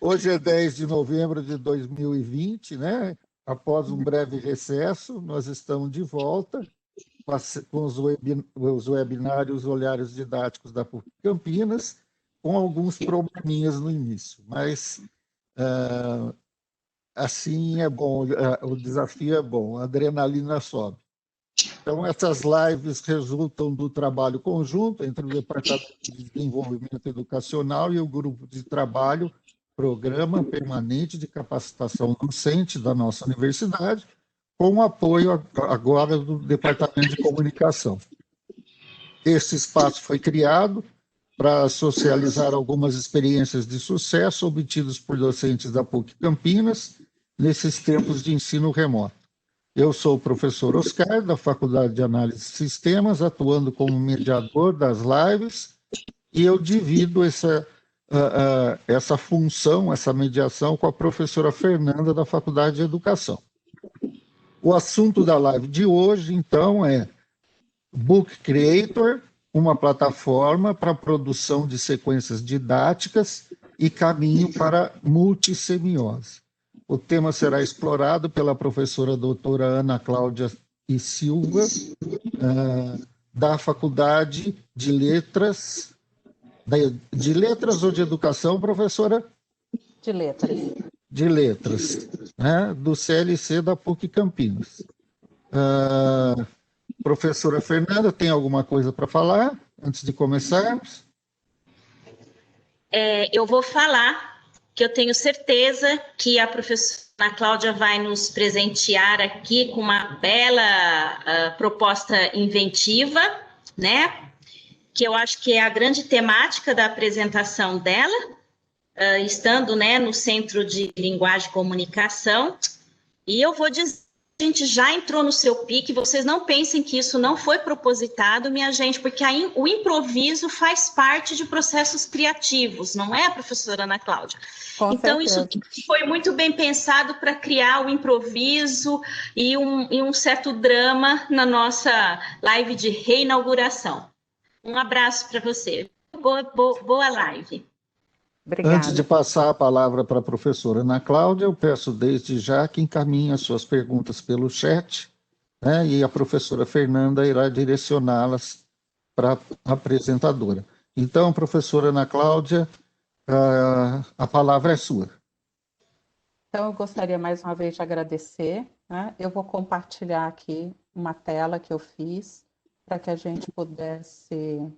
Hoje é 10 de novembro de 2020, né? Após um breve recesso, nós estamos de volta com os webinários Olhares Didáticos da PUC Campinas, com alguns probleminhas no início, mas assim é bom, o desafio é bom, a adrenalina sobe. Então, essas lives resultam do trabalho conjunto entre o Departamento de Desenvolvimento Educacional e o Grupo de Trabalho Programa Permanente de Capacitação Docente da nossa universidade, com o apoio agora do Departamento de Comunicação. Esse espaço foi criado para socializar algumas experiências de sucesso obtidas por docentes da PUC Campinas nesses tempos de ensino remoto. Eu sou o professor Oscar, da Faculdade de Análise de Sistemas, atuando como mediador das lives, e eu divido essa função, essa mediação, com a professora Fernanda, da Faculdade de Educação. O assunto da live de hoje, então, é Book Creator, uma plataforma para a produção de sequências didáticas e caminho para multissemiose. O tema será explorado pela professora doutora Ana Cláudia e Silva, da Faculdade de Letras. De Letras ou de Educação, professora? De Letras. De Letras, né? Do CLC da PUC Campinas. Professora Fernanda, tem alguma coisa para falar antes de começarmos? Eu vou falar que eu tenho certeza que a professora Ana Cláudia vai nos presentear aqui com uma bela proposta inventiva, né? Que eu acho que é a grande temática da apresentação dela, estando, né, no Centro de Linguagem e Comunicação. E eu vou dizer, a gente já entrou no seu pique, vocês não pensem que isso não foi propositado, minha gente, porque o improviso faz parte de processos criativos, não é, professora Ana Cláudia? Então, isso foi muito bem pensado para criar o improviso e um certo drama na nossa live de reinauguração. Um abraço para você. Boa live. Obrigada. Antes de passar a palavra para a professora Ana Cláudia, eu peço desde já que encaminhe as suas perguntas pelo chat, né, e a professora Fernanda irá direcioná-las para a apresentadora. Então, professora Ana Cláudia, a palavra é sua. Então, eu gostaria mais uma vez de agradecer, né? Eu vou compartilhar aqui uma tela que eu fiz para que a gente pudesse...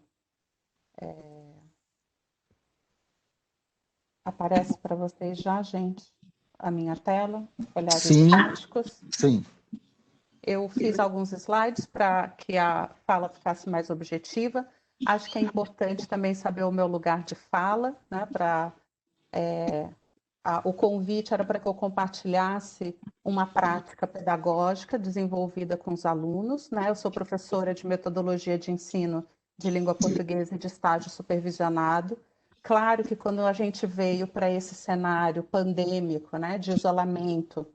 Aparece para vocês já, gente, a minha tela, Olhares Didáticos. Sim. Eu fiz alguns slides para que a fala ficasse mais objetiva. Acho que é importante também saber o meu lugar de fala, né? O convite era para que eu compartilhasse uma prática pedagógica desenvolvida com os alunos, né? Eu sou professora de metodologia de ensino de língua portuguesa e de estágio supervisionado. Claro que quando a gente veio para esse cenário pandêmico, né, de isolamento,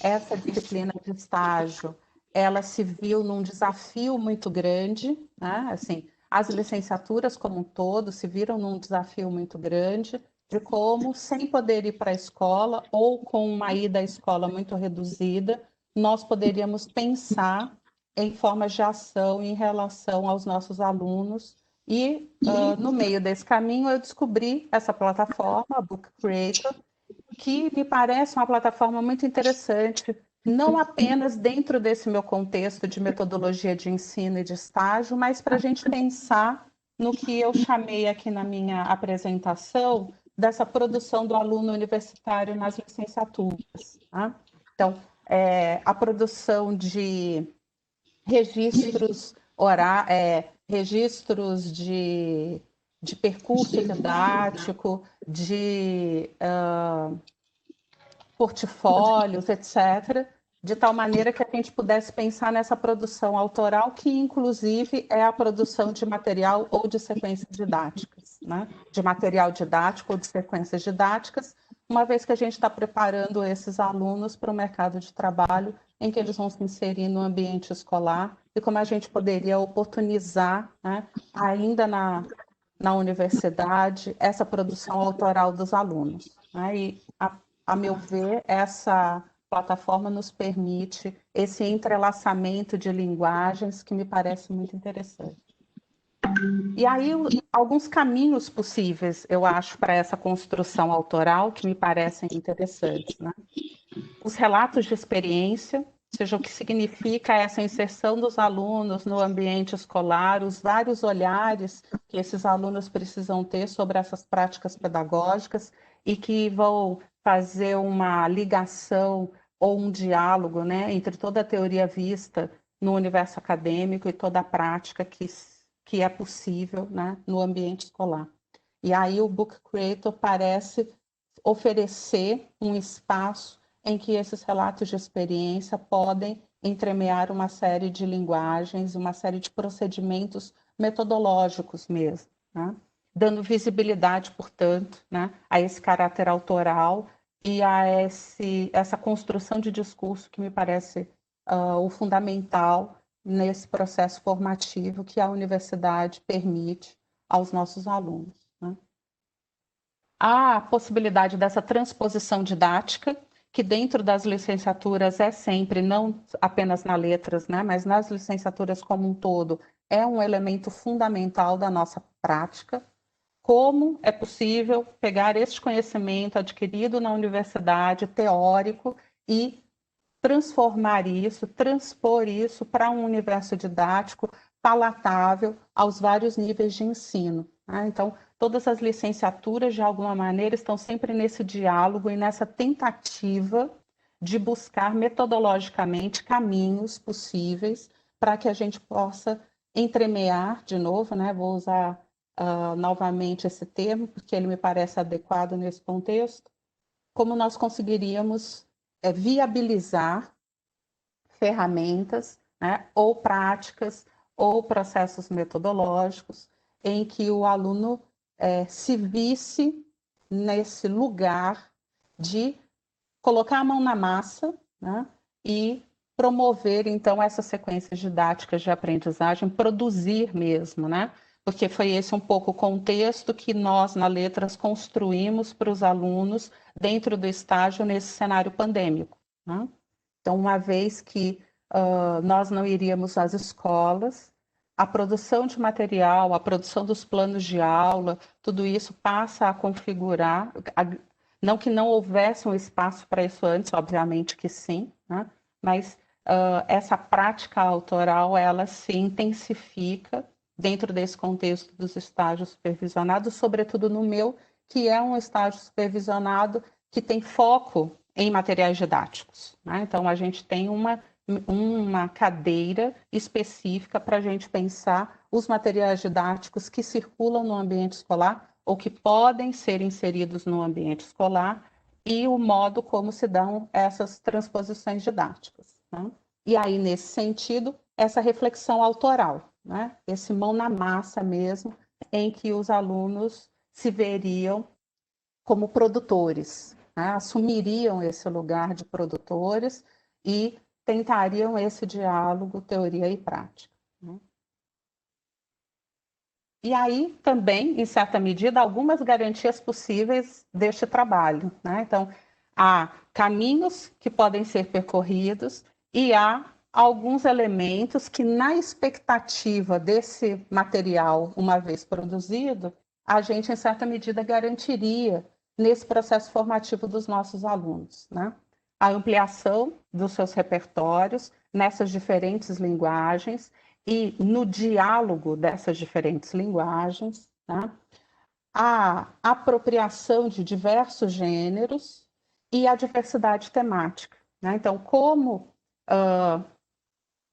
essa disciplina de estágio, ela se viu num desafio muito grande, né? Assim, as licenciaturas como um todo se viram num desafio muito grande de como, sem poder ir para a escola ou com uma ida à escola muito reduzida, nós poderíamos pensar em formas de ação em relação aos nossos alunos. E no meio desse caminho eu descobri essa plataforma, a Book Creator, que me parece uma plataforma muito interessante, não apenas dentro desse meu contexto de metodologia de ensino e de estágio, mas para a gente pensar no que eu chamei aqui na minha apresentação dessa produção do aluno universitário nas licenciaturas. Tá? Então, a produção de registros registros de percurso didático, de portfólios, etc., de tal maneira que a gente pudesse pensar nessa produção autoral, que inclusive é a produção de material ou de sequências didáticas, né? De material didático ou de sequências didáticas, uma vez que a gente está preparando esses alunos para o mercado de trabalho em que eles vão se inserir no ambiente escolar e como a gente poderia oportunizar, né, ainda na universidade, essa produção autoral dos alunos. Aí, a meu ver, essa plataforma nos permite esse entrelaçamento de linguagens que me parece muito interessante. E aí, alguns caminhos possíveis, eu acho, para essa construção autoral que me parecem interessantes, né? Os relatos de experiência, seja o que significa essa inserção dos alunos no ambiente escolar, os vários olhares que esses alunos precisam ter sobre essas práticas pedagógicas e que vão fazer uma ligação ou um diálogo, né, entre toda a teoria vista no universo acadêmico e toda a prática que é possível, né, no ambiente escolar. E aí o Book Creator parece oferecer um espaço em que esses relatos de experiência podem entremear uma série de linguagens, uma série de procedimentos metodológicos mesmo, né? Dando visibilidade, portanto, né, a esse caráter autoral e a essa construção de discurso que me parece o fundamental nesse processo formativo que a universidade permite aos nossos alunos, né? Há a possibilidade dessa transposição didática, que dentro das licenciaturas é sempre, não apenas nas letras, né, mas nas licenciaturas como um todo, é um elemento fundamental da nossa prática. Como é possível pegar este conhecimento adquirido na universidade, teórico, e transformar isso, transpor isso para um universo didático palatável aos vários níveis de ensino, né? Então, todas as licenciaturas, de alguma maneira, estão sempre nesse diálogo e nessa tentativa de buscar metodologicamente caminhos possíveis para que a gente possa entremear, de novo, né? Vou usar novamente esse termo, porque ele me parece adequado nesse contexto, como nós conseguiríamos viabilizar ferramentas, né, ou práticas, ou processos metodológicos, em que o aluno se visse nesse lugar de colocar a mão na massa, né, e promover, então, essas sequências didáticas de aprendizagem, produzir mesmo, né? Porque foi esse um pouco o contexto que nós, na Letras, construímos para os alunos dentro do estágio nesse cenário pandêmico, né? Então, uma vez que nós não iríamos às escolas, a produção de material, a produção dos planos de aula, tudo isso passa a configurar, não que não houvesse um espaço para isso antes, obviamente que sim, né? Mas essa prática autoral, ela se intensifica dentro desse contexto dos estágios supervisionados, sobretudo no meu, que é um estágio supervisionado que tem foco em materiais didáticos, né? Então, a gente tem uma cadeira específica para a gente pensar os materiais didáticos que circulam no ambiente escolar ou que podem ser inseridos no ambiente escolar e o modo como se dão essas transposições didáticas, né? E aí, nesse sentido, essa reflexão autoral, né? Esse mão na massa mesmo, em que os alunos se veriam como produtores, né? Assumiriam esse lugar de produtores e tentariam esse diálogo, teoria e prática, né? E aí também, em certa medida, algumas garantias possíveis deste trabalho, né? Então, há caminhos que podem ser percorridos e há alguns elementos que, na expectativa desse material, uma vez produzido, a gente, em certa medida, garantiria nesse processo formativo dos nossos alunos, né? A ampliação dos seus repertórios nessas diferentes linguagens e no diálogo dessas diferentes linguagens, né? A apropriação de diversos gêneros e a diversidade temática, né? Então, como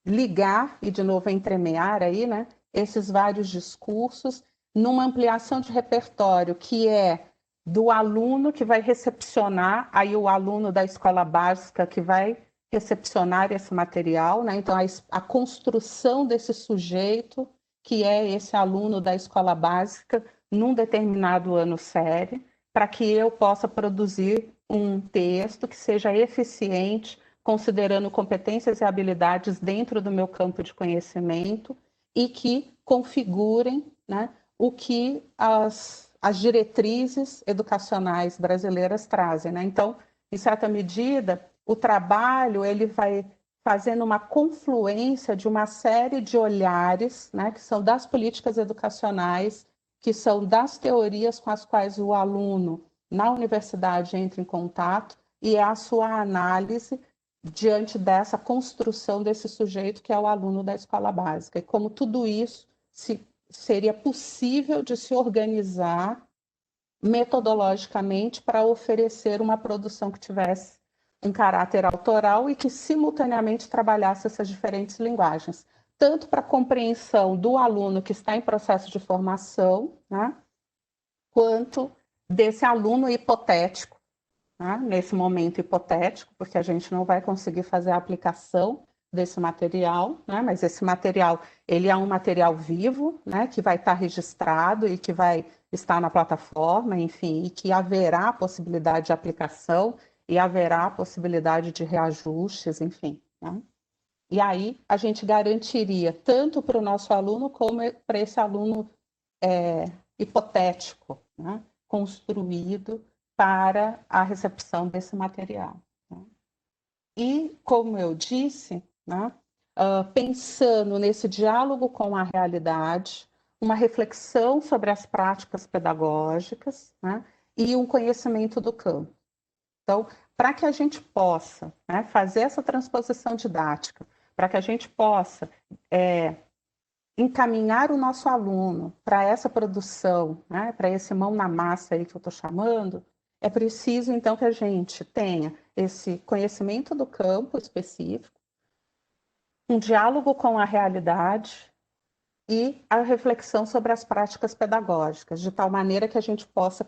ligar e, de novo, entremear aí, né, esses vários discursos numa ampliação de repertório que é do aluno que vai recepcionar, aí o aluno da escola básica que vai recepcionar esse material, né? Então, a construção desse sujeito, que é esse aluno da escola básica, num determinado ano série, para que eu possa produzir um texto que seja eficiente, considerando competências e habilidades dentro do meu campo de conhecimento e que configurem, né, o que as as diretrizes educacionais brasileiras trazem, né? Então, em certa medida, o trabalho ele vai fazendo uma confluência de uma série de olhares, né, que são das políticas educacionais, que são das teorias com as quais o aluno na universidade entra em contato, e é a sua análise diante dessa construção desse sujeito que é o aluno da escola básica. E como tudo isso seria possível de se organizar metodologicamente para oferecer uma produção que tivesse um caráter autoral e que simultaneamente trabalhasse essas diferentes linguagens, tanto para a compreensão do aluno que está em processo de formação, né, quanto desse aluno hipotético, né, nesse momento hipotético, porque a gente não vai conseguir fazer a aplicação desse material, né, mas esse material ele é um material vivo, né, que vai estar registrado e que vai estar na plataforma, enfim, e que haverá possibilidade de aplicação e haverá possibilidade de reajustes, enfim, né? E aí a gente garantiria tanto para o nosso aluno como para esse aluno hipotético, né, construído para a recepção desse material, né? E, como eu disse, né, pensando nesse diálogo com a realidade, uma reflexão sobre as práticas pedagógicas, né, e um conhecimento do campo. Então, para que a gente possa, né, fazer essa transposição didática, para que a gente possa encaminhar o nosso aluno para essa produção, né, para esse mão na massa aí que eu estou chamando, é preciso, então, que a gente tenha esse conhecimento do campo específico, um diálogo com a realidade e a reflexão sobre as práticas pedagógicas, de tal maneira que a gente possa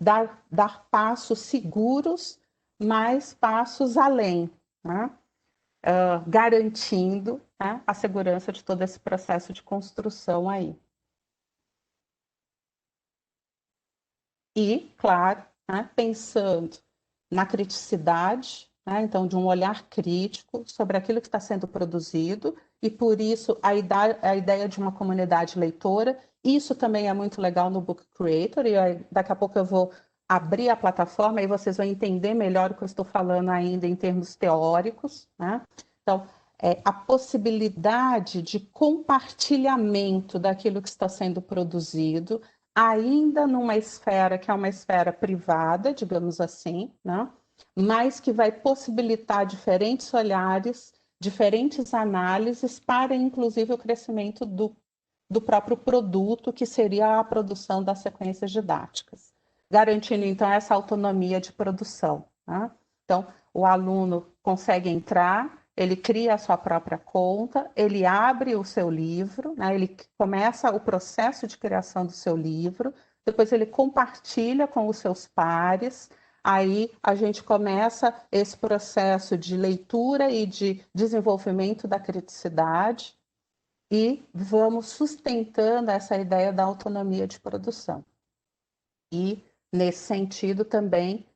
dar passos seguros, mas passos além, né? Garantindo, né, a segurança de todo esse processo de construção aí. E, claro, né, pensando na criticidade, né, então, de um olhar crítico sobre aquilo que está sendo produzido, e por isso a ideia de uma comunidade leitora. Isso também é muito legal no Book Creator, e aí, daqui a pouco eu vou abrir a plataforma e vocês vão entender melhor o que eu estou falando ainda em termos teóricos, né? Então, a possibilidade de compartilhamento daquilo que está sendo produzido, ainda numa esfera que é uma esfera privada, digamos assim, né? Mas que vai possibilitar diferentes olhares, diferentes análises para, inclusive, o crescimento do próprio produto, que seria a produção das sequências didáticas, garantindo, então, essa autonomia de produção, né? Então, o aluno consegue entrar, ele cria a sua própria conta, ele abre o seu livro, né? Ele começa o processo de criação do seu livro, depois ele compartilha com os seus pares, aí a gente começa esse processo de leitura e de desenvolvimento da criticidade e vamos sustentando essa ideia da autonomia de produção. E, nesse sentido, também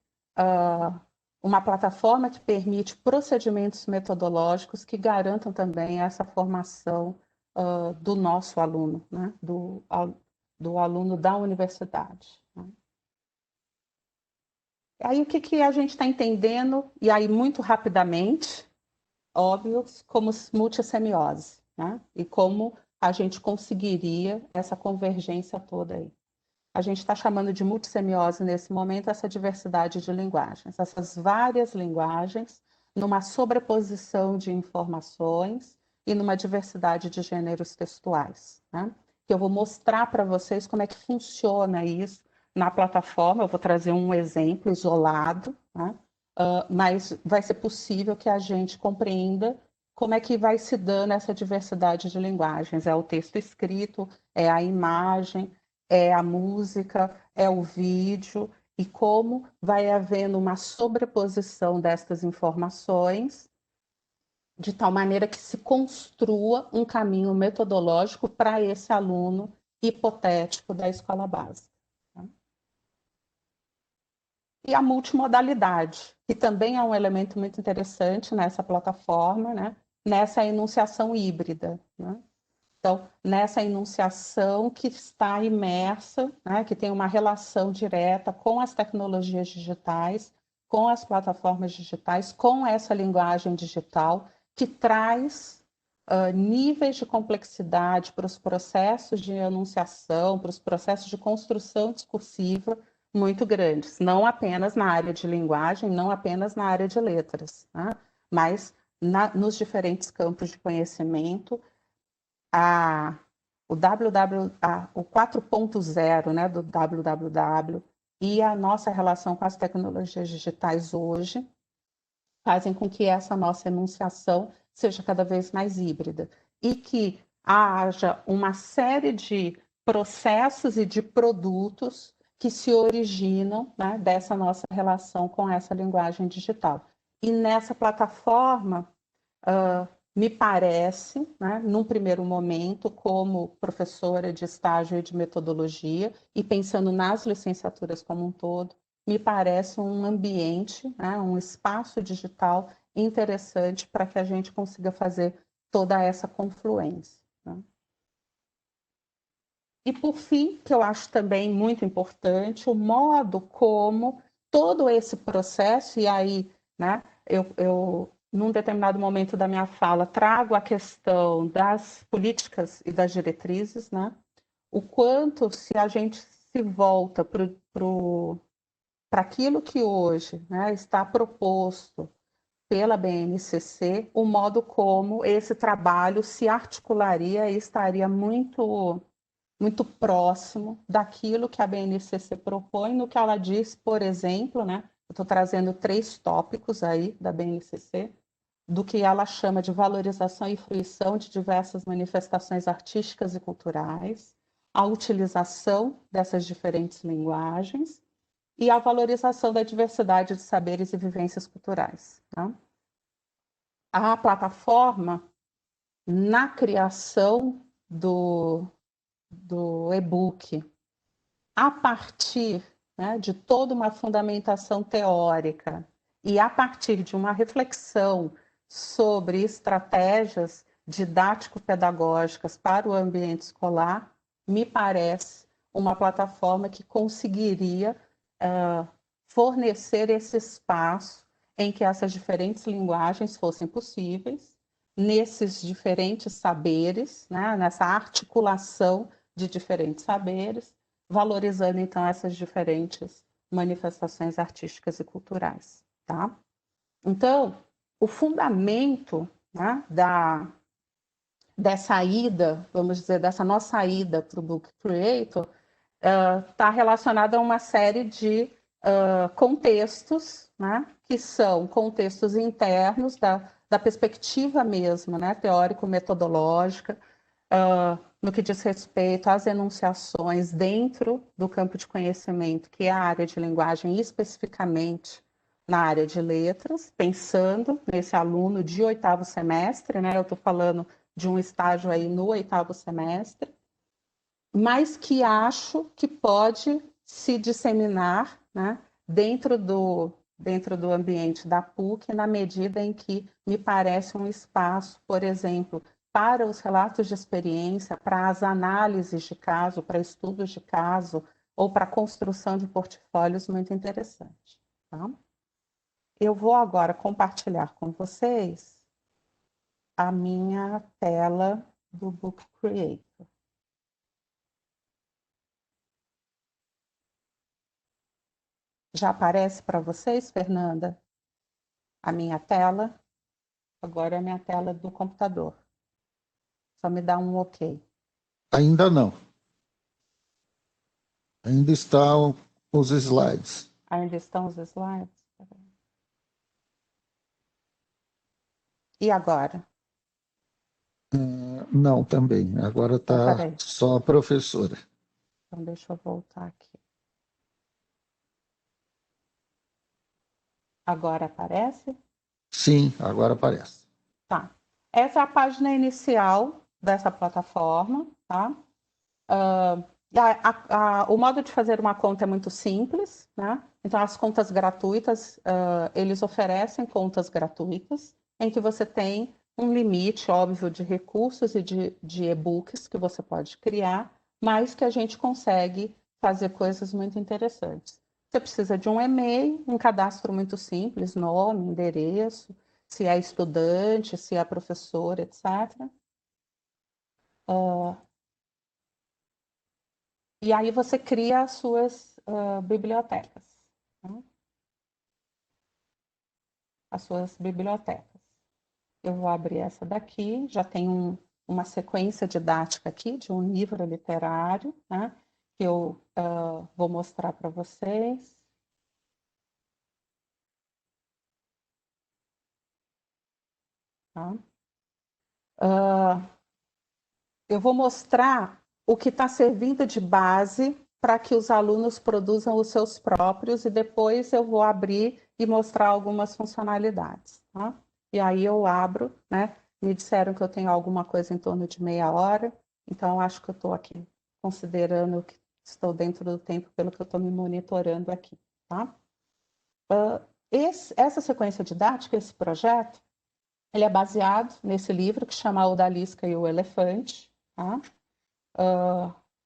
uma plataforma que permite procedimentos metodológicos que garantam também essa formação do nosso aluno, né? do aluno da universidade, né? Aí, o que a gente está entendendo, e aí muito rapidamente, óbvio, como multissemiose, né? E como a gente conseguiria essa convergência toda aí. A gente está chamando de multissemiose nesse momento essa diversidade de linguagens, essas várias linguagens numa sobreposição de informações e numa diversidade de gêneros textuais, né? Que eu vou mostrar para vocês como é que funciona isso na plataforma. Eu vou trazer um exemplo isolado, né? Mas vai ser possível que a gente compreenda como é que vai se dando essa diversidade de linguagens. É o texto escrito, é a imagem, é a música, é o vídeo, e como vai havendo uma sobreposição destas informações, de tal maneira que se construa um caminho metodológico para esse aluno hipotético da escola básica. E a multimodalidade, que também é um elemento muito interessante nessa plataforma, né? Nessa enunciação híbrida, né? Então, nessa enunciação que está imersa, né, que tem uma relação direta com as tecnologias digitais, com as plataformas digitais, com essa linguagem digital, que traz níveis de complexidade para os processos de enunciação, para os processos de construção discursiva muito grandes, não apenas na área de linguagem, não apenas na área de letras, né? Mas nos diferentes campos de conhecimento, o 4.0, né, do www e a nossa relação com as tecnologias digitais hoje fazem com que essa nossa enunciação seja cada vez mais híbrida e que haja uma série de processos e de produtos que se originam, né, dessa nossa relação com essa linguagem digital. E nessa plataforma, me parece, né, num primeiro momento, como professora de estágio e de metodologia, e pensando nas licenciaturas como um todo, me parece um ambiente, né, um espaço digital interessante para que a gente consiga fazer toda essa confluência, né? E, por fim, que eu acho também muito importante, o modo como todo esse processo, e aí, né, eu num determinado momento da minha fala, trago a questão das políticas e das diretrizes, né? O quanto, se a gente se volta para aquilo que hoje, né, está proposto pela BNCC, o modo como esse trabalho se articularia e estaria muito próximo daquilo que a BNCC propõe, no que ela diz, por exemplo, né? Eu estou trazendo 3 tópicos aí da BNCC, do que ela chama de valorização e fruição de diversas manifestações artísticas e culturais, a utilização dessas diferentes linguagens e a valorização da diversidade de saberes e vivências culturais, tá? A plataforma, na criação do e-book, a partir, né, de toda uma fundamentação teórica e a partir de uma reflexão sobre estratégias didático-pedagógicas para o ambiente escolar, me parece uma plataforma que conseguiria fornecer esse espaço em que essas diferentes linguagens fossem possíveis, nesses diferentes saberes, né, nessa articulação de diferentes saberes, valorizando, então, essas diferentes manifestações artísticas e culturais, tá? Então, o fundamento, né, dessa ida, vamos dizer, dessa nossa ida para o Book Creator, está relacionado a uma série de contextos, né, que são contextos internos da perspectiva mesmo, né, teórico-metodológica, no que diz respeito às enunciações dentro do campo de conhecimento, que é a área de linguagem, especificamente na área de letras, pensando nesse aluno de 8º semestre, né, eu estou falando de um estágio aí no 8º semestre, mas que acho que pode se disseminar, né, dentro do ambiente da PUC, na medida em que me parece um espaço, por exemplo, para os relatos de experiência, para as análises de caso, para estudos de caso, ou para a construção de portfólios muito interessante, tá? Eu vou agora compartilhar com vocês a minha tela do Book Creator. Já aparece para vocês, Fernanda, a minha tela? Agora é a minha tela do computador. Só me dá um ok. Ainda não. Ainda estão os slides. Ainda estão os slides? E agora? Não, também. Agora está Então, só a professora. Então, deixa eu voltar aqui. Agora aparece? Sim, agora aparece. Tá. Essa é a página inicial dessa plataforma, tá? O modo de fazer uma conta é muito simples, né? Então, as contas gratuitas, eles oferecem contas gratuitas, em que você tem um limite óbvio de recursos e de e-books que você pode criar, mas que a gente consegue fazer coisas muito interessantes. Você precisa de um e-mail, um cadastro muito simples, nome, endereço, se é estudante, se é professor, etc. E aí você cria as suas bibliotecas, né? As suas bibliotecas. Eu vou abrir essa daqui, já tem uma sequência didática aqui de um livro literário, né, que eu vou mostrar para vocês. Tá? Eu vou mostrar o que está servindo de base para que os alunos produzam os seus próprios e depois eu vou abrir e mostrar algumas funcionalidades. Tá? E aí eu abro, né? Me disseram que eu tenho alguma coisa em torno de meia hora, então acho que eu estou aqui considerando que estou dentro do tempo pelo que eu estou me monitorando aqui. Tá? Essa sequência didática, esse projeto, ele é baseado nesse livro que chama A Odalisca e o Elefante. Tá?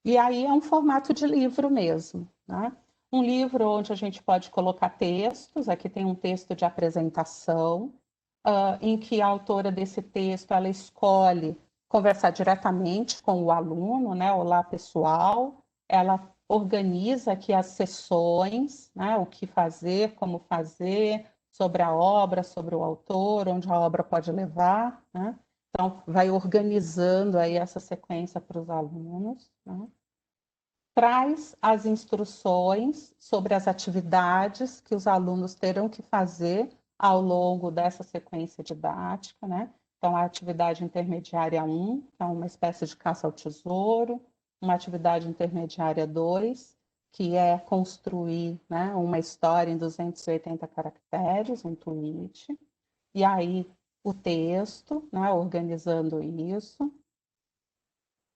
E aí é um formato de livro mesmo. Né? Um livro onde a gente pode colocar textos, aqui tem um texto de apresentação, em que a autora desse texto ela escolhe conversar diretamente com o aluno, né? Olá, pessoal. Ela organiza aqui as sessões, né? O que fazer, como fazer, sobre a obra, sobre o autor, onde a obra pode levar, né? Então, vai organizando aí essa sequência para os alunos, né? Traz as instruções sobre as atividades que os alunos terão que fazer ao longo dessa sequência didática, né? Então, a atividade intermediária 1, que é uma espécie de caça ao tesouro, uma atividade intermediária 2, que é construir, né, uma história em 280 caracteres, um tweet, e aí o texto, né, organizando isso.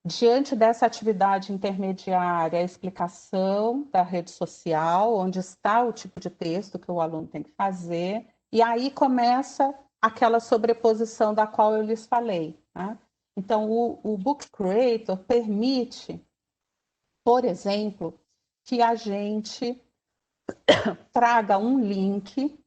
Diante dessa atividade intermediária, a explicação da rede social, onde está o tipo de texto que o aluno tem que fazer, e aí começa aquela sobreposição da qual eu lhes falei. Né? Então, o Book Creator permite, por exemplo, que a gente traga um link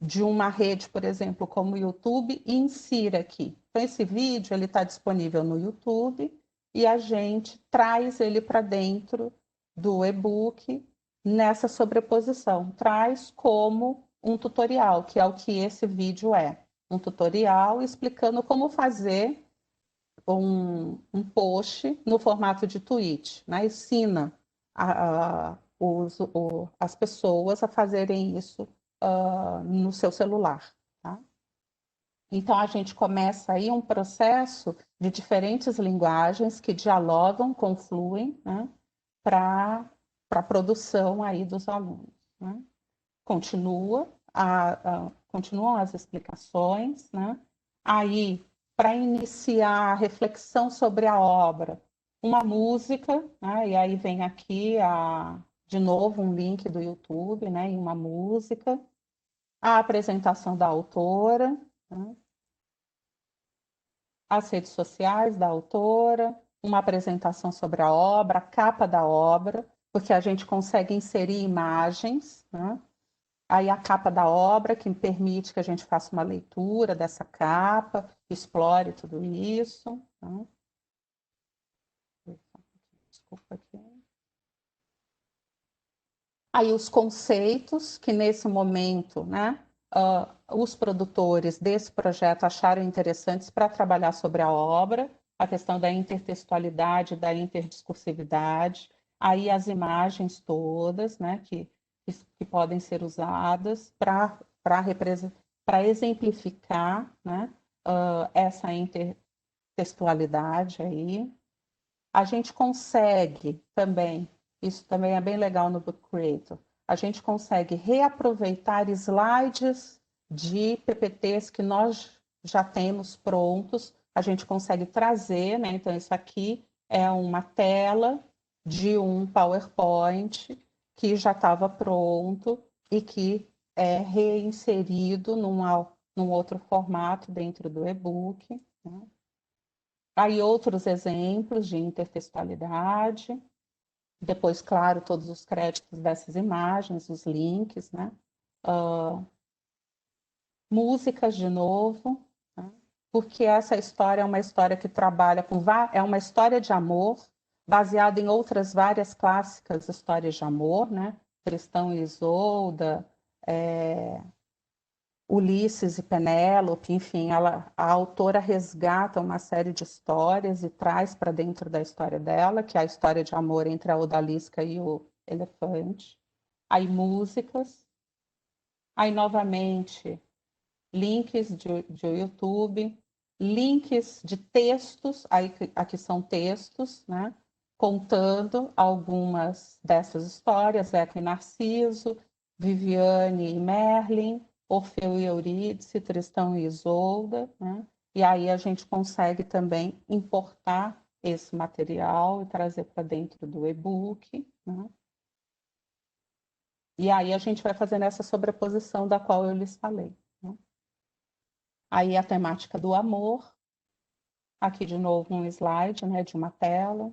de uma rede, por exemplo, como o YouTube, e insira aqui. Então, esse vídeo está disponível no YouTube, e a gente traz ele para dentro do e-book nessa sobreposição. Traz como um tutorial, que é o que esse vídeo é. Um tutorial explicando como fazer um post no formato de tweet. Né? Ensina as pessoas a fazerem isso no seu celular. Tá? Então, a gente começa aí um processo de diferentes linguagens que dialogam, confluem, né, para a produção aí dos alunos. Né? Continuam as explicações, né? Aí, para iniciar a reflexão sobre a obra, uma música, né? E aí vem aqui, de novo, um link do YouTube, né? E uma música, a apresentação da autora, né? As redes sociais da autora, uma apresentação sobre a obra, a capa da obra, porque a gente consegue inserir imagens, né? Aí a capa da obra, que permite que a gente faça uma leitura dessa capa, explore tudo isso. Né? Desculpa aqui. Aí os conceitos que nesse momento, né, os produtores desse projeto acharam interessantes para trabalhar sobre a obra, a questão da intertextualidade, da interdiscursividade, aí as imagens todas, né, que podem ser usadas para exemplificar, né, essa intertextualidade aí. A gente consegue também, isso também é bem legal no Book Creator, a gente consegue reaproveitar slides de PPTs que nós já temos prontos, a gente consegue trazer, né? Então, isso aqui é uma tela de um PowerPoint que já estava pronto e que é reinserido num outro formato dentro do e-book, né? Aí outros exemplos de intertextualidade. Depois, claro, todos os créditos dessas imagens, os links, né? Músicas de novo, né? Porque essa história é uma história que trabalha com... É uma história de amor, baseada em outras várias clássicas histórias de amor, né? Tristão e Isolda, Ulisses e Penélope, enfim, a autora resgata uma série de histórias e traz para dentro da história dela, que é a história de amor entre a odalisca e o elefante. Aí músicas, aí novamente links de YouTube, links de textos, aí aqui são textos, né? Contando algumas dessas histórias, Eco e Narciso, Viviane e Merlin, Orfeu e Eurídice, Tristão e Isolda, né? E aí a gente consegue também importar esse material e trazer para dentro do e-book, né? E aí a gente vai fazendo essa sobreposição da qual eu lhes falei, né? Aí a temática do amor, aqui de novo um slide, né, de uma tela.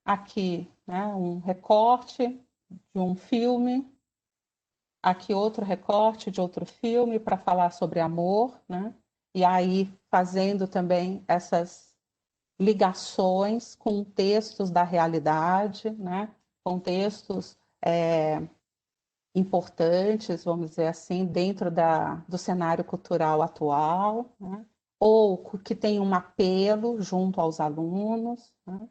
Aqui, né, um recorte de um filme. Aqui outro recorte de outro filme para falar sobre amor, né? E aí fazendo também essas ligações com textos da realidade, né? Com textos importantes, vamos dizer assim, dentro do cenário cultural atual, né? Ou que tem um apelo junto aos alunos, né?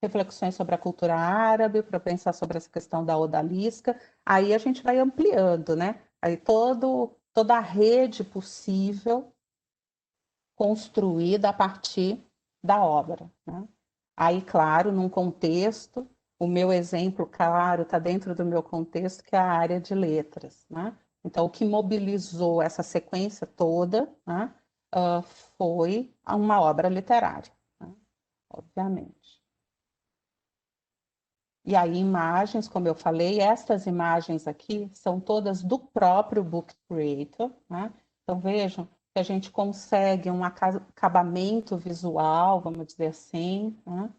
Reflexões sobre a cultura árabe, para pensar sobre essa questão da odalisca. Aí a gente vai ampliando, né? Aí toda a rede possível construída a partir da obra, né? Aí, claro, num contexto, o meu exemplo, claro, está dentro do meu contexto, que é a área de letras, né? Então, o que mobilizou essa sequência toda, né, foi uma obra literária, né? Obviamente. E aí, imagens, como eu falei, estas imagens aqui são todas do próprio Book Creator, né? Então, vejam que a gente consegue um acabamento visual, vamos dizer assim, né?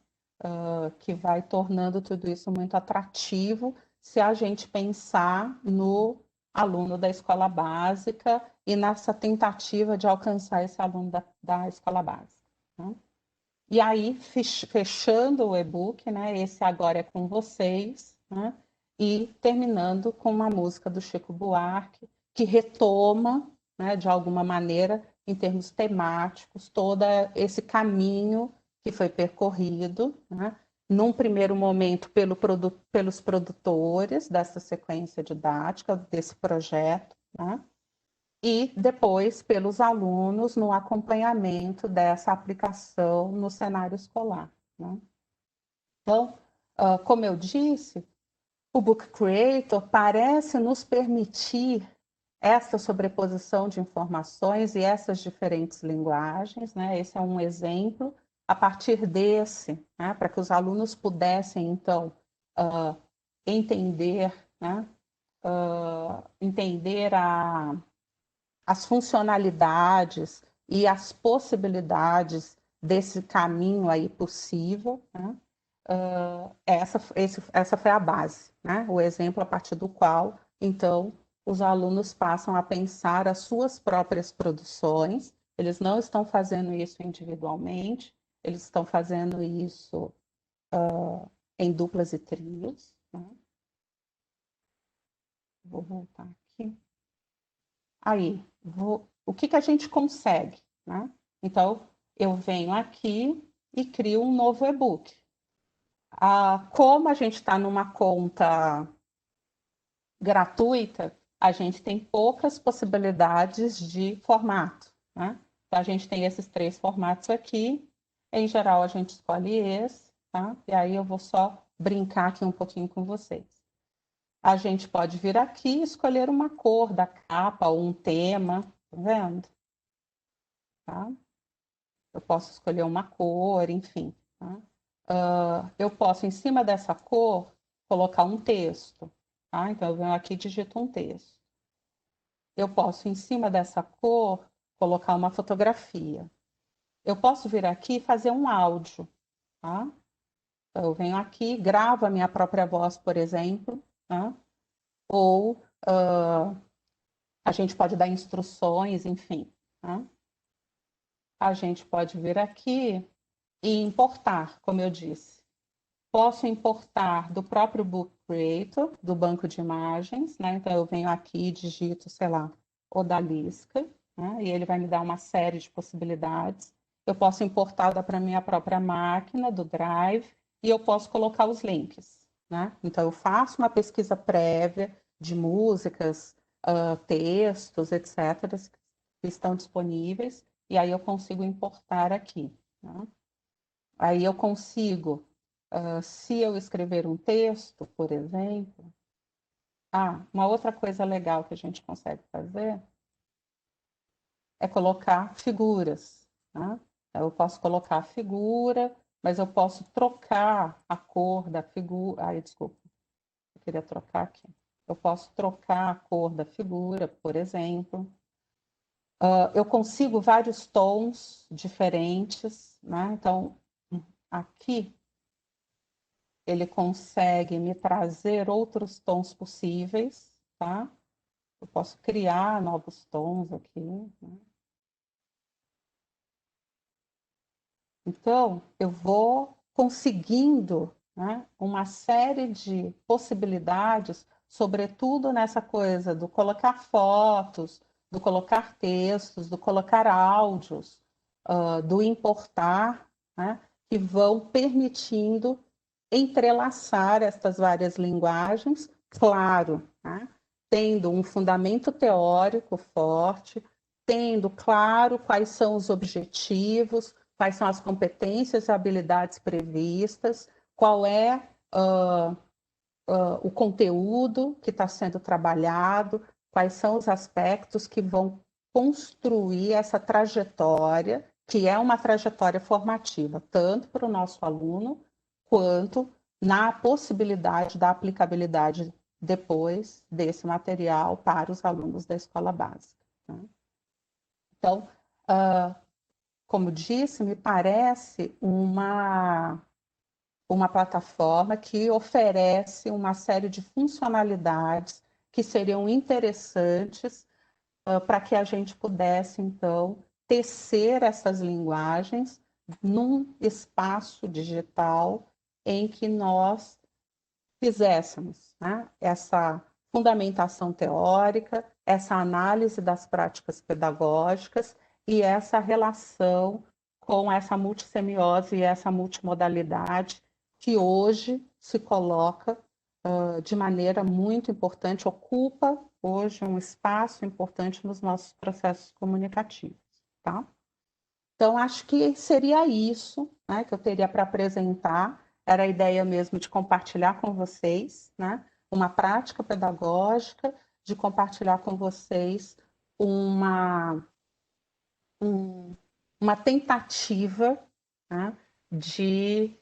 Que vai tornando tudo isso muito atrativo se a gente pensar no aluno da escola básica e nessa tentativa de alcançar esse aluno da escola básica, né? E aí, fechando o e-book, né? Esse agora é com vocês, né? E terminando com uma música do Chico Buarque, que retoma, né, de alguma maneira, em termos temáticos, todo esse caminho que foi percorrido, né? Num primeiro momento pelos produtores dessa sequência didática, desse projeto, né? E depois pelos alunos no acompanhamento dessa aplicação no cenário escolar, né? Então, como eu disse, o Book Creator parece nos permitir essa sobreposição de informações e essas diferentes linguagens, né? Esse é um exemplo. A partir desse, né, para que os alunos pudessem, então, entender, né, entender as funcionalidades e as possibilidades desse caminho aí possível, né? Essa foi a base, né? O exemplo a partir do qual, então, os alunos passam a pensar as suas próprias produções. Eles não estão fazendo isso individualmente, eles estão fazendo isso em duplas e trios, né? Vou voltar aqui. Aí, o que a gente consegue, né? Então, eu venho aqui e crio um novo e-book. Como a gente está numa conta gratuita, a gente tem poucas possibilidades de formato, né? Então, a gente tem esses 3 formatos aqui. Em geral, a gente escolhe esse, tá? E aí eu vou só brincar aqui um pouquinho com vocês. A gente pode vir aqui e escolher uma cor da capa ou um tema, tá vendo? Tá? Eu posso escolher uma cor, enfim. Tá? Eu posso, em cima dessa cor, colocar um texto. tá? Então, eu venho aqui e digito um texto. Eu posso, em cima dessa cor, colocar uma fotografia. Eu posso vir aqui e fazer um áudio, tá? Então, eu venho aqui, gravo a minha própria voz, por exemplo, tá? Ou a gente pode dar instruções, enfim, tá? A gente pode vir aqui e importar, como eu disse. Posso importar do próprio Book Creator, do banco de imagens, né? Então, eu venho aqui e digito, sei lá, Odalisca, né? E ele vai me dar uma série de possibilidades. Eu posso importar para a minha própria máquina, do Drive, e eu posso colocar os links, né? Então, eu faço uma pesquisa prévia de músicas, textos, etc., que estão disponíveis, e aí eu consigo importar aqui, né? Aí eu consigo, se eu escrever um texto, por exemplo... uma outra coisa legal que a gente consegue fazer é colocar figuras, né? Eu posso colocar a figura, mas eu posso trocar a cor da figura. Ai, desculpa, eu queria trocar aqui. Eu posso trocar a cor da figura, por exemplo. Eu consigo vários tons diferentes, né? Então, aqui ele consegue me trazer outros tons possíveis, tá? Eu posso criar novos tons aqui, né? Então, eu vou conseguindo, né, uma série de possibilidades, sobretudo nessa coisa do colocar fotos, do colocar textos, do colocar áudios, do importar, né, que vão permitindo entrelaçar estas várias linguagens, claro, né, tendo um fundamento teórico forte, tendo claro quais são os objetivos, quais são as competências e habilidades previstas, qual é o conteúdo que está sendo trabalhado, quais são os aspectos que vão construir essa trajetória, que é uma trajetória formativa, tanto para o nosso aluno, quanto na possibilidade da aplicabilidade depois desse material para os alunos da escola básica, né? Então, como disse, me parece uma plataforma que oferece uma série de funcionalidades que seriam interessantes para que a gente pudesse, então, tecer essas linguagens num espaço digital em que nós fizéssemos, né, essa fundamentação teórica, essa análise das práticas pedagógicas e essa relação com essa multissemiose e essa multimodalidade que hoje se coloca de maneira muito importante, ocupa hoje um espaço importante nos nossos processos comunicativos, tá? Então, acho que seria isso, né, que eu teria para apresentar. Era a ideia mesmo de compartilhar com vocês, né, uma prática pedagógica, de compartilhar com vocês uma tentativa, né, de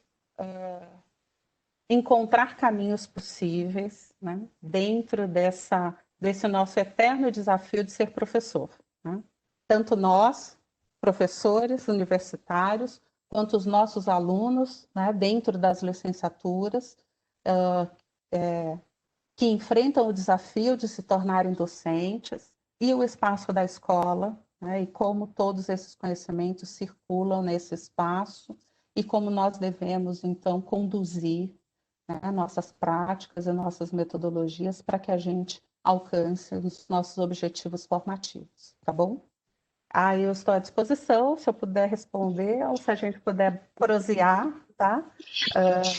encontrar caminhos possíveis, né, dentro desse nosso eterno desafio de ser professor, né? Tanto nós, professores universitários, quanto os nossos alunos, né, dentro das licenciaturas, que enfrentam o desafio de se tornarem docentes, e o espaço da escola, né, e como todos esses conhecimentos circulam nesse espaço, e como nós devemos, então, conduzir, né, nossas práticas e nossas metodologias para que a gente alcance os nossos objetivos formativos, tá bom? Eu estou à disposição, se eu puder responder, ou se a gente puder prosear, tá?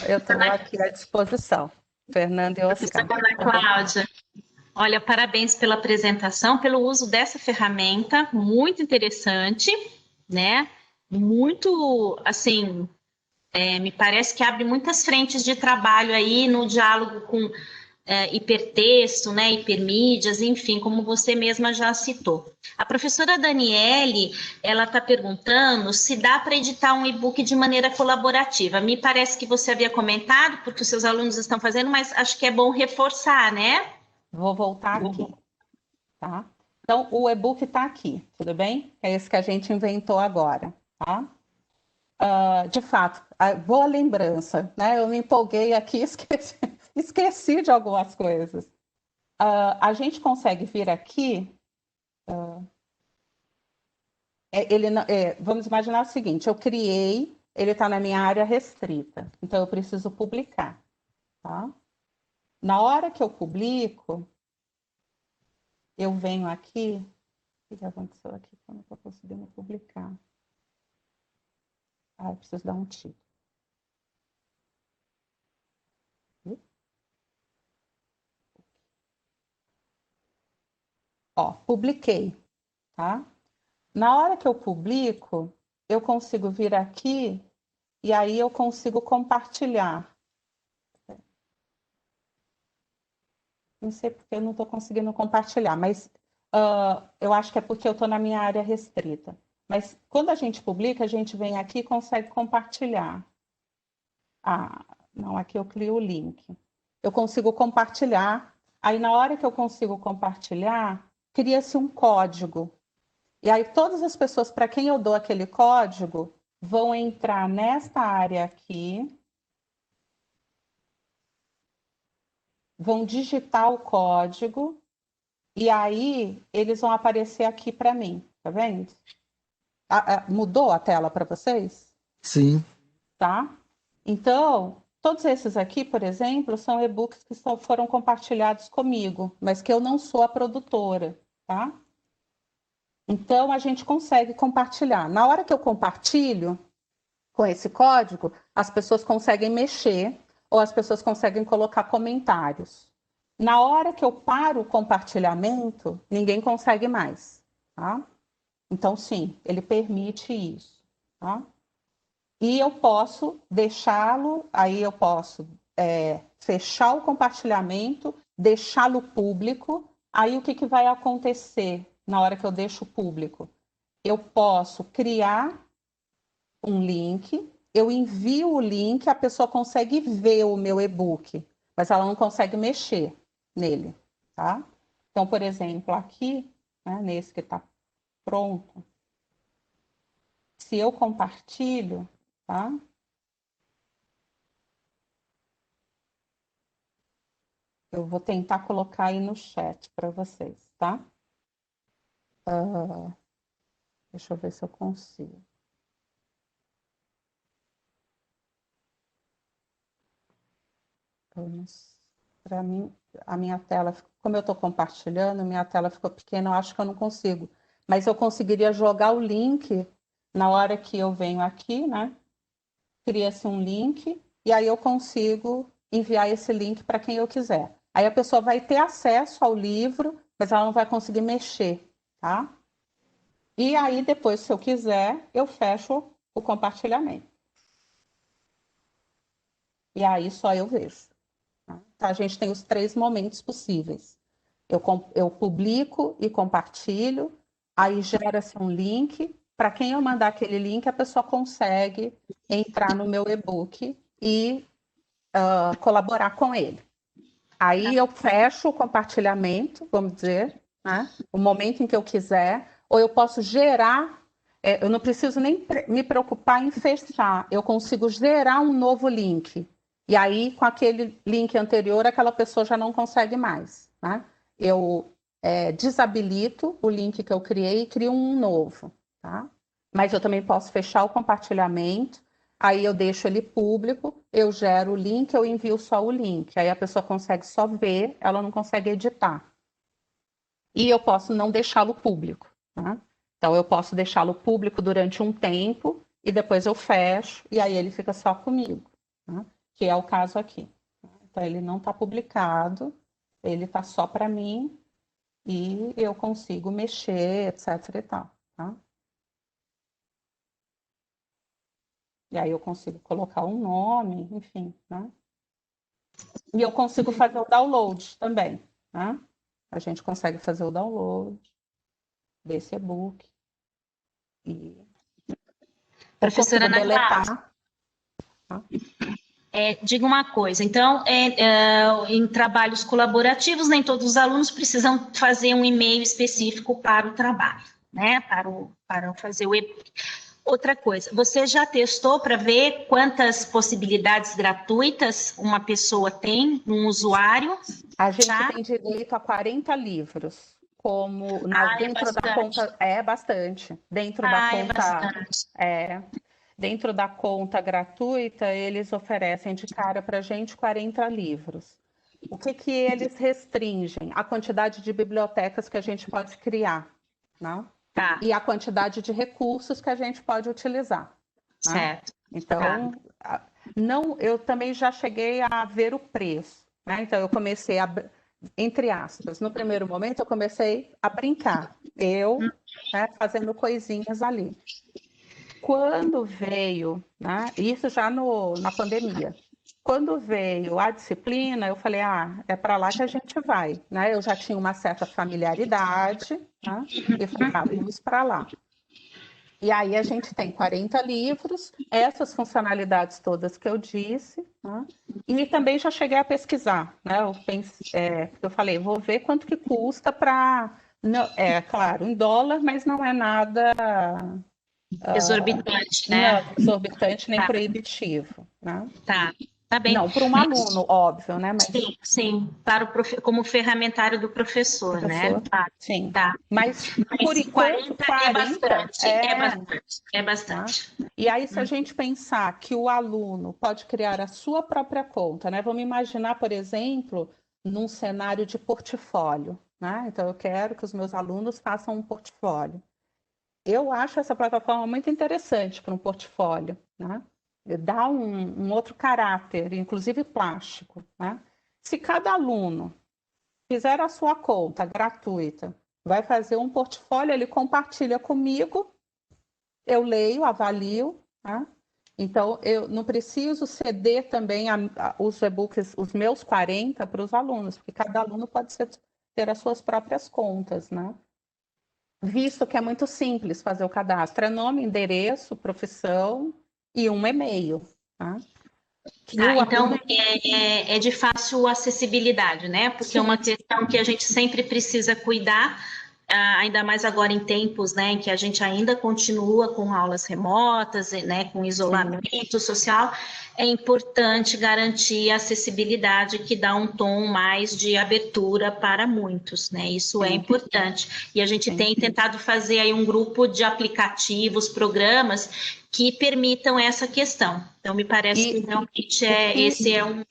Eu estou aqui à disposição. Fernanda e Oscar. Professora Cláudia, olha, parabéns pela apresentação, pelo uso dessa ferramenta, muito interessante, né? Muito, assim, me parece que abre muitas frentes de trabalho aí no diálogo com hipertexto, né, hipermídias, enfim, como você mesma já citou. A professora Daniele, ela está perguntando se dá para editar um e-book de maneira colaborativa. Me parece que você havia comentado, porque os seus alunos estão fazendo, mas acho que é bom reforçar, né? Vou voltar aqui, tá? Então, o e-book está aqui, tudo bem? É esse que a gente inventou agora, tá? De fato, boa lembrança, né? Eu me empolguei aqui e esqueci de algumas coisas. A gente consegue vir aqui. Vamos imaginar o seguinte: eu criei, ele está na minha área restrita, então eu preciso publicar, tá? Na hora que eu publico, eu venho aqui. O que aconteceu aqui? Eu não estou conseguindo publicar. Eu preciso dar um título. Ó, publiquei, tá? Na hora que eu publico, eu consigo vir aqui e aí eu consigo compartilhar. Não sei porque eu não estou conseguindo compartilhar, mas eu acho que é porque eu estou na minha área restrita. Mas quando a gente publica, a gente vem aqui e consegue compartilhar. Não, aqui eu crio o link. Eu consigo compartilhar. Aí, na hora que eu consigo compartilhar, cria-se um código. E aí, todas as pessoas para quem eu dou aquele código vão entrar nesta área aqui, vão digitar o código, e aí eles vão aparecer aqui para mim. Tá vendo? Mudou a tela para vocês? Sim. Tá? Então, todos esses aqui, por exemplo, são e-books que foram compartilhados comigo, mas que eu não sou a produtora, tá? Então, a gente consegue compartilhar. Na hora que eu compartilho com esse código, as pessoas conseguem mexer ou as pessoas conseguem colocar comentários. Na hora que eu paro o compartilhamento, ninguém consegue mais, tá? Então, sim, ele permite isso, tá? E eu posso deixá-lo, aí eu posso fechar o compartilhamento, deixá-lo público. Aí o que vai acontecer na hora que eu deixo público? Eu posso criar um link, eu envio o link, a pessoa consegue ver o meu e-book, mas ela não consegue mexer nele, tá? Então, por exemplo, aqui, né, nesse que está pronto, se eu compartilho, tá? Eu vou tentar colocar aí no chat para vocês, tá? Deixa eu ver se eu consigo. Para mim, a minha tela, como eu estou compartilhando, minha tela ficou pequena, eu acho que eu não consigo. Mas eu conseguiria jogar o link na hora que eu venho aqui, né? Cria-se um link e aí eu consigo enviar esse link para quem eu quiser. Aí a pessoa vai ter acesso ao livro, mas ela não vai conseguir mexer, tá? E aí, depois, se eu quiser, eu fecho o compartilhamento. E aí só eu vejo. Tá? A gente tem os 3 momentos possíveis. Eu publico e compartilho, aí gera-se um link. Para quem eu mandar aquele link, a pessoa consegue entrar no meu e-book e colaborar com ele. Aí eu fecho o compartilhamento, vamos dizer, né? O momento em que eu quiser, ou eu posso gerar. Eu não preciso nem me preocupar em fechar, eu consigo gerar um novo link. E aí, com aquele link anterior, aquela pessoa já não consegue mais, né? Eu desabilito o link que eu criei e crio um novo, tá? Mas eu também posso fechar o compartilhamento, aí eu deixo ele público, eu gero o link, eu envio só o link. Aí a pessoa consegue só ver, ela não consegue editar. E eu posso não deixá-lo público, tá? Então, eu posso deixá-lo público durante um tempo e depois eu fecho e aí ele fica só comigo, tá? Que é o caso aqui. Então, ele não está publicado, ele está só para mim e eu consigo mexer, etc e tal, tá? E aí eu consigo colocar um nome, enfim, né? E eu consigo fazer o download também, né? A gente consegue fazer o download desse e-book. E Professora Ana deletar. Diga uma coisa, então, em trabalhos colaborativos, nem todos os alunos precisam fazer um e-mail específico para o trabalho, né? Para fazer o e-book. Outra coisa, você já testou para ver quantas possibilidades gratuitas uma pessoa tem, um usuário? A gente tem direito a 40 livros, como dentro da conta. É bastante. Dentro da conta. Dentro da conta gratuita, eles oferecem de cara para a gente 40 livros. O que eles restringem? A quantidade de bibliotecas que a gente pode criar, não? E a quantidade de recursos que a gente pode utilizar. Certo. Então, eu também já cheguei a ver o preço. Né? Então, eu comecei entre aspas, no primeiro momento, eu comecei a brincar. Fazendo coisinhas ali. Quando veio, né, isso já na pandemia, quando veio a disciplina, eu falei, é para lá que a gente vai. Né? Eu já tinha uma certa familiaridade, né? E falei, vamos para lá. E aí a gente tem 40 livros, essas funcionalidades todas que eu disse, né? E também já cheguei a pesquisar. Né? Eu falei, vou ver quanto que custa para... claro, em dólar, mas não é nada... exorbitante, né? Não, exorbitante nem proibitivo, né? Tá bem. Não, para um aluno, óbvio, né? Mas... Sim, como ferramentário do professor, né? Sim. Mas por enquanto, 40 é bastante. E aí, se a gente pensar que o aluno pode criar a sua própria conta, né? Vamos imaginar, por exemplo, num cenário de portfólio, né? Então, eu quero que os meus alunos façam um portfólio. Eu acho essa plataforma muito interessante para um portfólio, né? Dá um outro caráter, inclusive plástico, né? Se cada aluno fizer a sua conta gratuita, vai fazer um portfólio, ele compartilha comigo, eu leio, avalio, né? Então, eu não preciso ceder também os e-books, os meus 40 para os alunos, porque cada aluno pode ter as suas próprias contas, né? Visto que é muito simples fazer o cadastro, é nome, endereço, profissão e um e-mail. Tá? Então, é de fácil acessibilidade, né? Porque é uma questão que a gente sempre precisa cuidar, ainda mais agora em tempos, né, em que a gente ainda continua com aulas remotas, né, com isolamento social, é importante garantir a acessibilidade que dá um tom mais de abertura para muitos, né? Isso é importante. E a gente tem tentado fazer aí um grupo de aplicativos, programas que permitam essa questão. Então, me parece que realmente esse é um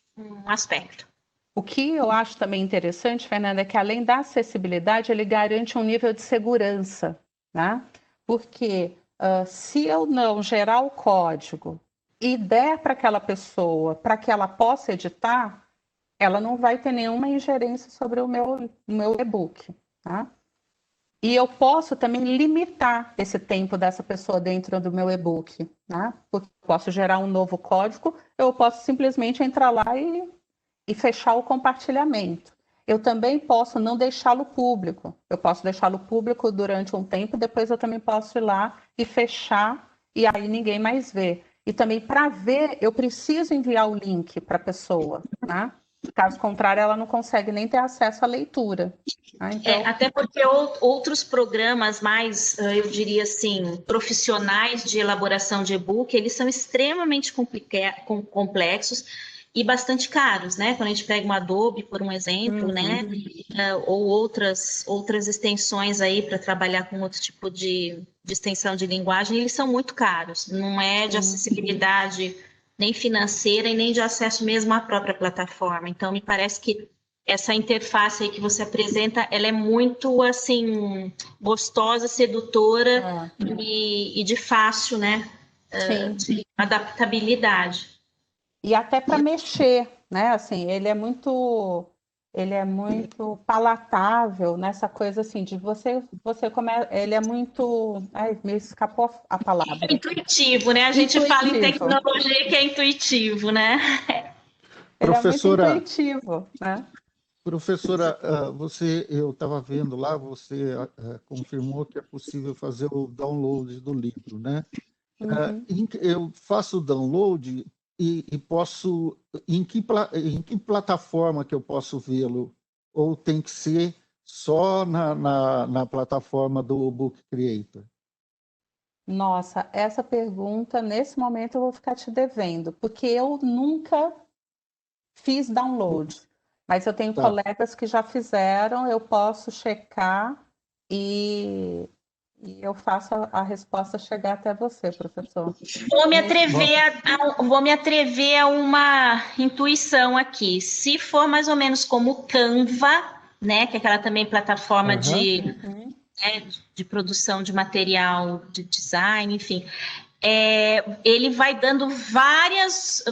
aspecto. O que eu acho também interessante, Fernanda, é que além da acessibilidade, ele garante um nível de segurança, né? Porque se eu não gerar o código e der para aquela pessoa, para que ela possa editar, ela não vai ter nenhuma ingerência sobre o meu e-book, tá? E eu posso também limitar esse tempo dessa pessoa dentro do meu e-book, né? Porque eu posso gerar um novo código, eu posso simplesmente entrar lá e fechar o compartilhamento. Eu também posso não deixá-lo público. Eu posso deixá-lo público durante um tempo, depois eu também posso ir lá e fechar, e aí ninguém mais vê. E também, para ver, eu preciso enviar o link para a pessoa, né? Caso contrário, ela não consegue nem ter acesso à leitura. Então... até porque outros programas mais, eu diria assim, profissionais de elaboração de e-book, eles são extremamente complexos e bastante caros, né? Quando a gente pega uma Adobe, por um exemplo, né? Ou outras extensões aí para trabalhar com outro tipo de extensão de linguagem, eles são muito caros. Não é de acessibilidade nem financeira e nem de acesso mesmo à própria plataforma. Então, me parece que essa interface aí que você apresenta, ela é muito, assim, gostosa, sedutora e de fácil, né? De adaptabilidade. E até para mexer, né? Assim, ele é muito palatável nessa coisa assim de ele é muito, me escapou a palavra. Intuitivo, né? A gente fala em tecnologia que é intuitivo, né? Ele é muito Professora, intuitivo, né? professora, eu estava vendo lá, você confirmou que é possível fazer o download do livro, né? Uhum. Eu faço o download e posso. Em que plataforma que eu posso vê-lo? Ou tem que ser só na plataforma do Book Creator? Nossa, essa pergunta, nesse momento, eu vou ficar te devendo, porque eu nunca fiz download, mas eu tenho Tá. colegas que já fizeram, eu posso checar e, e eu faço a resposta chegar até você, professor. Vou me atrever a uma intuição aqui. Se for mais ou menos como o Canva, né, que é aquela também plataforma Aham. Uhum. de produção de material, de design, enfim, ele vai dando várias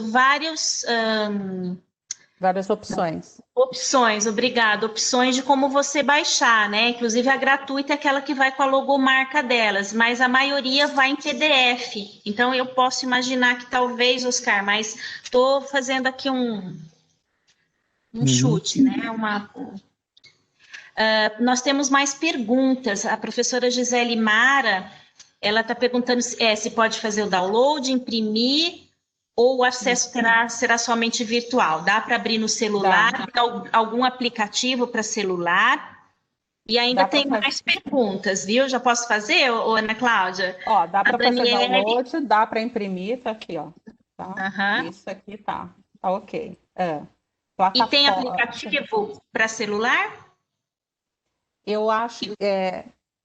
Várias opções. opções, obrigado, opções de como você baixar, né? Inclusive a gratuita é aquela que vai com a logomarca delas, mas a maioria vai em PDF. Então eu posso imaginar que talvez, Oscar, mas estou fazendo aqui um chute, né? Nós temos mais perguntas. A professora Gisele Mara, ela está perguntando se pode fazer o download, imprimir, ou o acesso será somente virtual? Dá para abrir no celular? Algum aplicativo para celular? E ainda tem mais perguntas, viu? Já posso fazer, Ana Cláudia? Ó, dá para fazer Daniele... download, dá para imprimir, tá aqui, ó. Tá? Uhum. Isso aqui tá ok. E tem aplicativo para celular? Eu acho,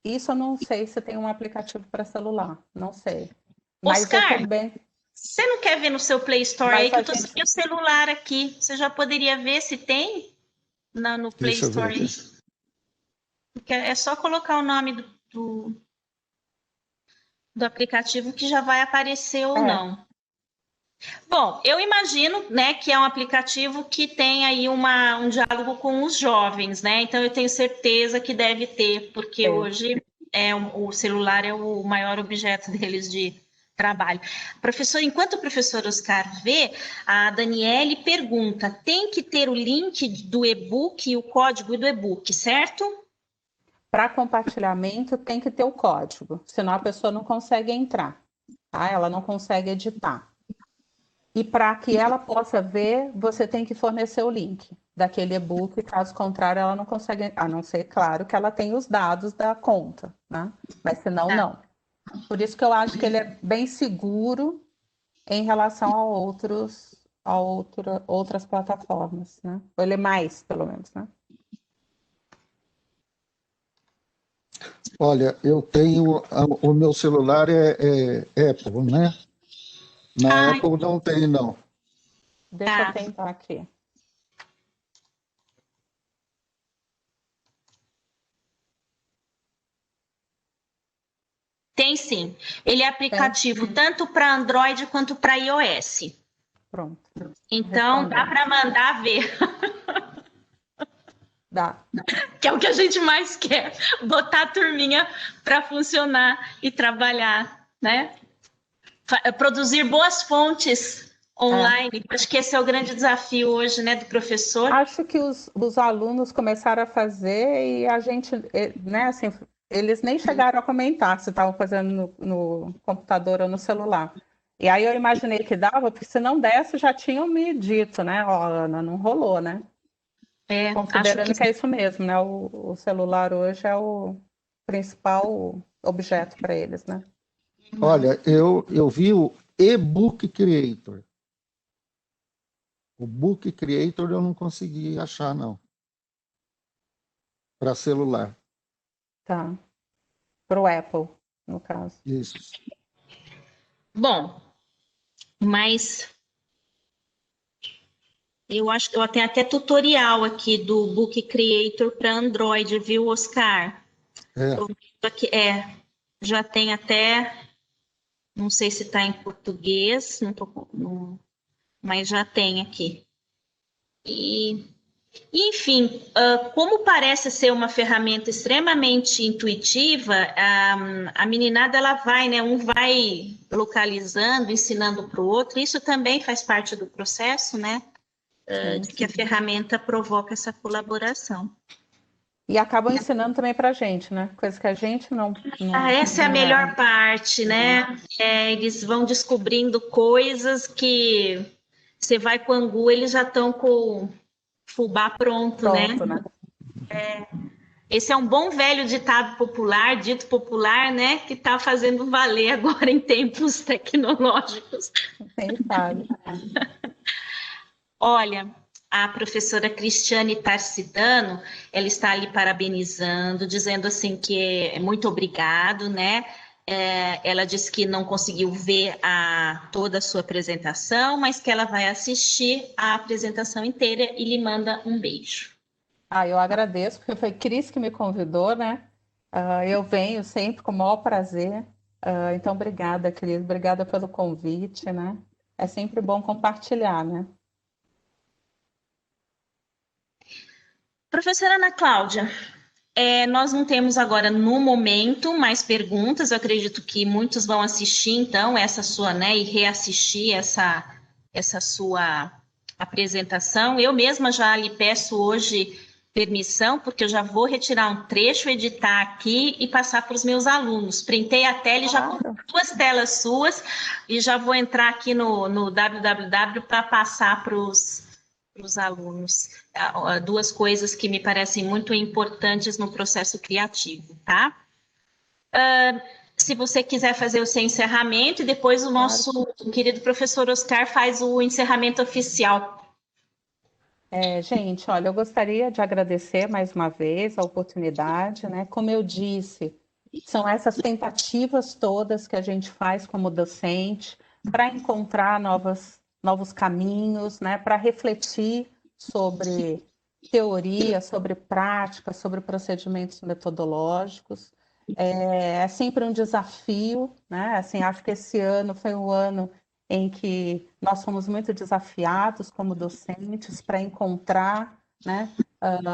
isso eu não sei se tem um aplicativo para celular, não sei. Mas Oscar, eu também... você não quer ver no seu Play Store Mas aí, que eu estou sem o celular aqui. Você já poderia ver se tem no Play Deixa eu ver Store aí. aqui. Porque é só colocar o nome do aplicativo que já vai aparecer ou não. Bom, eu imagino, né, que é um aplicativo que tem aí um diálogo com os jovens, né? Então eu tenho certeza que deve ter, porque hoje o celular é o maior objeto deles de trabalho. Professor, enquanto o professor Oscar vê, a Daniele pergunta: tem que ter o link do e-book e o código do e-book, certo? Para compartilhamento tem que ter o código, senão a pessoa não consegue entrar, tá? Ela não consegue editar. E para que ela possa ver, você tem que fornecer o link daquele e-book, caso contrário, ela não consegue, a não ser, claro, que ela tenha os dados da conta, né? Mas senão, não. Por isso que eu acho que ele é bem seguro em relação a outras plataformas, né? Ou ele é mais, pelo menos, né? Olha, eu tenho. O meu celular é Apple, né? Na Apple não tem, não. Deixa eu tentar aqui. Tem sim. Ele é aplicativo tanto para Android quanto para iOS. Pronto. Então, dá para mandar ver. Dá. Que é o que a gente mais quer. Botar a turminha para funcionar e trabalhar, né? Produzir boas fontes online. Acho que esse é o grande desafio hoje, né, do professor. Acho que os alunos começaram a fazer e a gente, né, assim, eles nem chegaram a comentar se estavam fazendo no computador ou no celular. E aí eu imaginei que dava, porque se não desse, já tinham me dito, né? Ó, Ana, não rolou, né? Considerando acho que é isso mesmo, né? O celular hoje é o principal objeto para eles, né? Olha, eu vi o e-book Creator. O Book Creator eu não consegui achar, não. Para celular. Tá. Para o Apple, no caso. Isso. Bom, mas eu acho que eu tenho até tutorial aqui do Book Creator para Android, viu, Oscar? Aqui, já tem até, não sei se está em português, mas já tem aqui. Enfim, como parece ser uma ferramenta extremamente intuitiva, a meninada ela vai, né? Um vai localizando, ensinando para o outro. Isso também faz parte do processo, né? de que a ferramenta provoca essa colaboração. E acabam ensinando também para a gente, né? Coisa que a gente não essa é a melhor parte, né? Eles vão descobrindo coisas que você vai com o angu, eles já estão com o fubá pronto, né? Esse é um bom velho ditado popular, dito popular, né? Que está fazendo valer agora em tempos tecnológicos. Nem sabe. Olha, a professora Cristiane Tarcidano, ela está ali parabenizando, dizendo assim que é muito obrigado, né? Ela disse que não conseguiu ver toda a sua apresentação, mas que ela vai assistir a apresentação inteira e lhe manda um beijo. Eu agradeço, porque foi Cris que me convidou, né? Eu venho sempre com o maior prazer. Então, obrigada, Cris. Obrigada pelo convite, né? É sempre bom compartilhar, né? Professora Ana Cláudia, nós não temos agora, no momento, mais perguntas. Eu acredito que muitos vão assistir, então, essa sua, né? E reassistir essa sua apresentação. Eu mesma já lhe peço hoje permissão, porque eu já vou retirar um trecho, editar aqui e passar para os meus alunos. Printei a tela e já com 2 telas suas e já vou entrar aqui no www para passar para os alunos. 2 coisas que me parecem muito importantes no processo criativo, tá? Se você quiser fazer o seu encerramento e depois o nosso querido professor Oscar faz o encerramento oficial. Gente, olha, eu gostaria de agradecer mais uma vez a oportunidade, né? Como eu disse, são essas tentativas todas que a gente faz como docente para encontrar novos caminhos, né? Para refletir sobre teoria, sobre prática, sobre procedimentos metodológicos. É sempre um desafio, né? Assim, acho que esse ano foi um ano em que nós fomos muito desafiados como docentes para encontrar, né,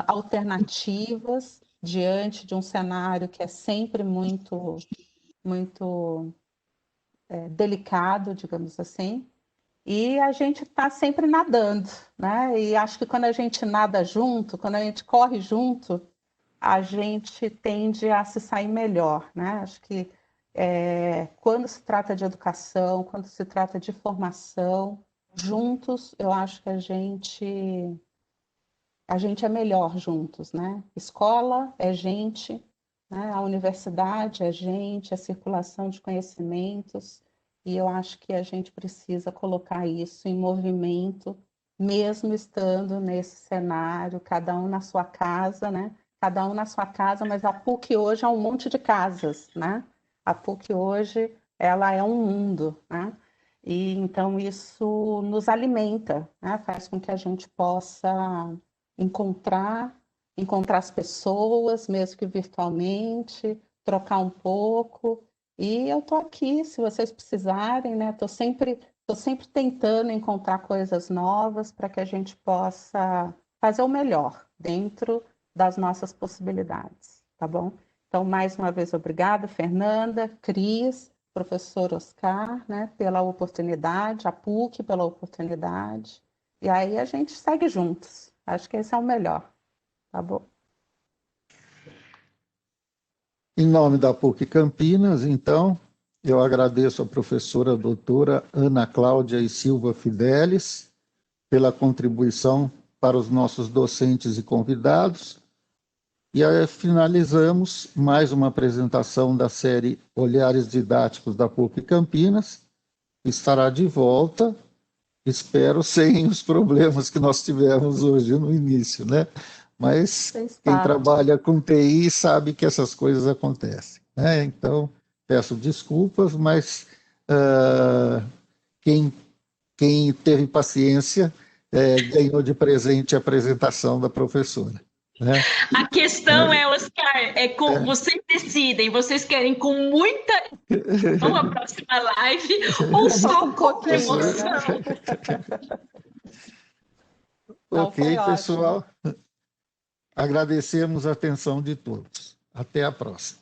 alternativas diante de um cenário que é sempre muito delicado, digamos assim, e a gente está sempre nadando, né? E acho que quando a gente nada junto, quando a gente corre junto, a gente tende a se sair melhor, né? Acho que quando se trata de educação, quando se trata de formação, juntos, eu acho que a gente é melhor juntos, né? Escola é gente, né? A universidade é gente, a circulação de conhecimentos, e eu acho que a gente precisa colocar isso em movimento, mesmo estando nesse cenário, cada um na sua casa, né? Cada um na sua casa, mas a PUC hoje é um monte de casas, né? A PUC hoje, ela é um mundo, né? E então isso nos alimenta, né? Faz com que a gente possa encontrar as pessoas, mesmo que virtualmente, trocar um pouco. E eu estou aqui, se vocês precisarem, né? Estou sempre tentando encontrar coisas novas para que a gente possa fazer o melhor dentro das nossas possibilidades, tá bom? Então, mais uma vez, obrigada, Fernanda, Cris, professor Oscar, né, pela oportunidade, a PUC pela oportunidade. E aí a gente segue juntos. Acho que esse é o melhor, tá bom? Em nome da PUC Campinas, então, eu agradeço a professora doutora Ana Cláudia e Silva Fidelis pela contribuição para os nossos docentes e convidados. E aí finalizamos mais uma apresentação da série Olhares Didáticos da PUC Campinas, que estará de volta, espero, sem os problemas que nós tivemos hoje no início, né? Mas quem trabalha com TI sabe que essas coisas acontecem, né? Então, peço desculpas, mas quem teve paciência ganhou de presente a apresentação da professora. Né? A questão Oscar, vocês decidem, vocês querem com muita a próxima live ou só com emoção? Ok, pessoal. Agradecemos a atenção de todos. Até a próxima.